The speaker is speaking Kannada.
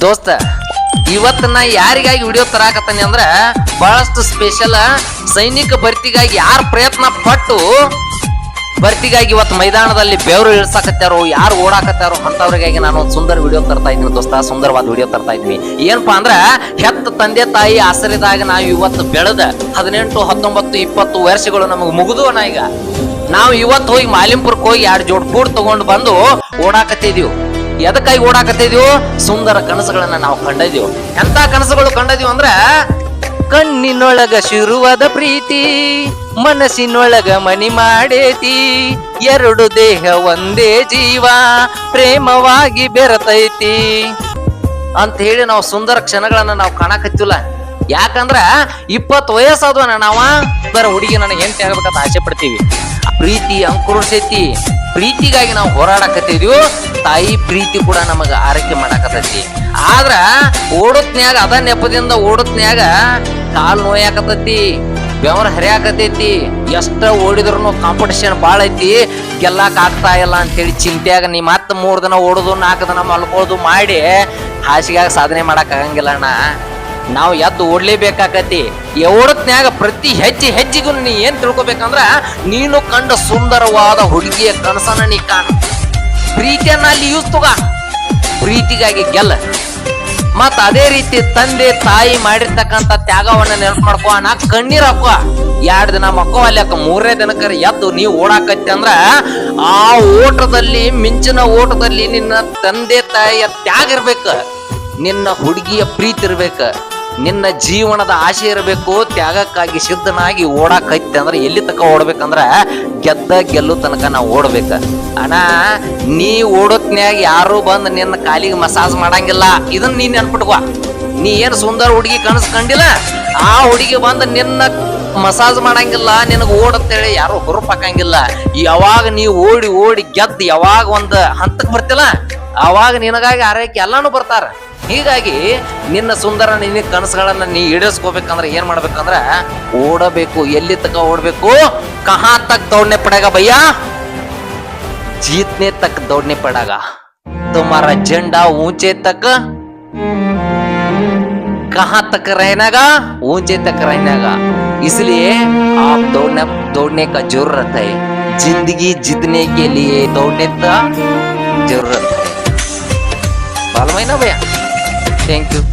ದೋಸ್ತ ಇವತ್ತು ನಾ ಯಾರಿಗಾಗಿ ವಿಡಿಯೋ ತರಾಕತ್ತಾನೆ ಅಂದ್ರ ಬಹಳಷ್ಟು ಸ್ಪೆಷಲ್ ಸೈನಿಕ ಭರ್ತಿಗಾಗಿ ಯಾರು ಪ್ರಯತ್ನ ಪಟ್ಟು ಭರ್ತಿಗಾಗಿ ಇವತ್ತು ಮೈದಾನದಲ್ಲಿ ಬೆವರು ಇಳಿಸಾಕತ್ತಾರೋ ಯಾರು ಓಡಾಕತ್ತಾರೋ ಅಂತವ್ರಿಗಾಗಿ ನಾನು ಒಂದು ಸುಂದರ ವಿಡಿಯೋ ತರ್ತಾ ಇದ್ದೀನಿ ದೋಸ್ತ. ಸುಂದರವಾದ ವಿಡಿಯೋ ತರ್ತಾ ಇದ್ದೀನಿ. ಏನಪ್ಪಾ ಅಂದ್ರ ಹೆತ್ತ ತಂದೆ ತಾಯಿ ಆಸರಿದಾಗ ನಾವು ಇವತ್ತು ಬೆಳೆದ 18, 19, 20 ವರ್ಷಗಳು ನಮಗೆ ಮುಗಿದುವನ. ಈಗ ನಾವು ಇವತ್ತು ಹೋಗಿ ಮಾಲಿಂಪುರಕ್ಕೆ ಹೋಗಿ 2 ಜೋಡ್ ಬೂಟ್ ತಗೊಂಡು ಬಂದು ಓಡಾಕತ್ತಿದೀವಿ. ಎದಕ್ಕಾಗಿ ಓಡಾಕತ್ತಿದೀವಿ? ಸುಂದರ ಕನಸುಗಳನ್ನ ನಾವು ಕಂಡಿದೀವಿ. ಎಂತ ಕನಸುಗಳು ಕಂಡಿದೀವಿ ಅಂದ್ರ ಕಣ್ಣಿನೊಳಗ ಶುರುವಾದ ಪ್ರೀತಿ ಮನಸ್ಸಿನೊಳಗ ಮನಿ ಮಾಡೇತಿ, 2 ದೇಹ ಒಂದೇ ಜೀವ ಪ್ರೇಮವಾಗಿ ಬೆರತೈತಿ ಅಂತ ಹೇಳಿ ನಾವು ಸುಂದರ ಕ್ಷಣಗಳನ್ನ ನಾವು ಕಾಣಕತ್ತಿಲ್ಲ. ಯಾಕಂದ್ರ 20 ವಯಸ್ಸಾದ್ವನ ನಾವ ಬರ ಹುಡುಗಿ ನನಗೆ ಹೆಂಡತಿ ಆಗ್ಬೇಕಂತ ಆಸೆ ಪಡ್ತೀವಿ. ಪ್ರೀತಿ ಅಂಕುರಿಸೈತಿ. ಪ್ರೀತಿಗಾಗಿ ನಾವು ಹೋರಾಡಕತ್ತಿದ್ವಿ. ತಾಯಿ ಪ್ರೀತಿ ಕೂಡ ನಮಗ ಆರೈಕೆ ಮಾಡಾಕತ್ತೈತಿ. ಆದ್ರ ಓಡತ್ನ್ಯಾಗ ಅದ ನೆಪದಿಂದ ಓಡತ್ನ್ಯಾಗ ಕಾಲ್ ನೋಯಾಕತೈತಿ, ಬೆವರ ಹರಿಯಾಕತೈತಿ. ಎಷ್ಟ ಓಡಿದ್ರು ಕಾಂಪಿಟೇಷನ್ ಬಾಳ ಐತಿ, ಗೆಲ್ಲಾಕ ಆಗ್ತಾ ಇಲ್ಲ ಅಂತೇಳಿ ಚಿಂತ್ಯಾಗ ನೀ ಮತ್ತ 3 ದಿನ ಓಡುದು 4 ದಿನ ಮಲ್ಕೋದು ಮಾಡಿ ಹಾಸಿಗ್ಯಾಗ ಸಾಧನೆ ಮಾಡಕ್ ಆಗಂಗಿಲ್ಲ ಅಣ್ಣ. ನಾವು ಎದ್ದು ಓಡ್ಲೇಬೇಕಾಕತಿ. ಓಡತ್ನ್ಯಾಗ ಪ್ರತಿ ಹೆಜ್ಜೆಗೂ ನೀ ಏನ್ ತಿಳ್ಕೊಬೇಕಂದ್ರ ನೀನು ಕಂಡ ಸುಂದರವಾದ ಹುಡುಗಿಯ ಕನಸನ್ನ ನೀ ಕಾಣ. ಪ್ರೀತಿಯನ್ನ ಅಲ್ಲಿ ಯೂಸ್ ತಗ, ಪ್ರೀತಿಗಾಗಿ ಗೆಲ್ಲ. ಮತ್ತ ಅದೇ ರೀತಿ ತಂದೆ ತಾಯಿ ಮಾಡಿರ್ತಕ್ಕಂಥ ತ್ಯಾಗವನ್ನ ನೆನಪು ಮಾಡ್ಕೋ. ನಾ ಕಣ್ಣೀರ್ ಹಾಕೋ. 2 ದಿನ ಮಕ್ಕೋ ಅಲ್ಲಿ 3ನೇ ದಿನಕ್ಕರ ಎದ್ದು ನೀವು ಓಡಾಕತ್ತಿ ಅಂದ್ರ ಆ ಓಟದಲ್ಲಿ, ಮಿಂಚಿನ ಓಟದಲ್ಲಿ ನಿನ್ನ ತಂದೆ ತಾಯಿಯ ತ್ಯಾಗ ಇರ್ಬೇಕ, ನಿನ್ನ ಹುಡುಗಿಯ ಪ್ರೀತಿ ಇರ್ಬೇಕ, ನಿನ್ನ ಜೀವನದ ಆಸೆ ಇರಬೇಕು. ತ್ಯಾಗಕ್ಕಾಗಿ ಸಿದ್ಧನಾಗಿ ಓಡಾಕೈತಿ ಅಂದ್ರೆ ಎಲ್ಲಿ ತನಕ ಓಡ್ಬೇಕಂದ್ರ ಗೆಲ್ಲು ತನಕ ನಾವು ಓಡ್ಬೇಕ. ಅಣ್ಣ, ನೀ ಓಡೋತ್ನ್ಯಾಗ ಯಾರು ಬಂದು ನಿನ್ನ ಕಾಲಿಗೆ ಮಸಾಜ್ ಮಾಡಂಗಿಲ್ಲ. ಇದನ್ನ ನೀನ್ ನೆನ್ಪಿಟ್ಕೋ. ನೀ ಏನು ಸುಂದರ ಹುಡುಗಿ ಕನಸ್ಕೊಂಡಿಲ್ಲ, ಆ ಹುಡುಗಿ ಬಂದು ನಿನ್ನ ಮಸಾಜ್ ಮಾಡಂಗಿಲ್ಲ, ನಿನಗೆ ಓಡತ್ತೇಳಿ ಯಾರು ಹುರುಪ್ ಹಾಕಂಗಿಲ್ಲ. ಯಾವಾಗ ನೀವು ಓಡಿ ಗೆದ್ದು ಯಾವಾಗ ಒಂದು ಹಂತಕ್ಕೆ ಬರ್ತಿಲ್ಲ, ಅವಾಗ ನಿನಗಾಗಿ ಆರೈಕೆ ಎಲ್ಲಾನು ಬರ್ತಾರ. ಹೀಗಾಗಿ ನಿನ್ನ ಸುಂದರ ನಿನ್ನ ಕನಸುಗಳನ್ನ ನೀ ಈಡೇರಿಸ್ಕೋಬೇಕಂದ್ರೆ ಏನ್ ಮಾಡ್ಬೇಕಂದ್ರ ಓಡಬೇಕು. ಎಲ್ಲಿ ತಕ ಓಡ್ಬೇಕು? ಕಹಾ ತಕ್ ದೌಡ್ನೆ ಪಡೇಗಾ ಭಯ್ಯಾ, जीतने तक दौड़ने पड़ेगा, तुम्हारा झंडा ऊंचे तक कहां तक रहनेगा, ऊंचे तक रहनेगा. इसलिए आप दौड़ने का जरूरत है. जिंदगी जीतने के लिए दौड़ने का जरूरत है. मालूम है ना भैया? Thank you.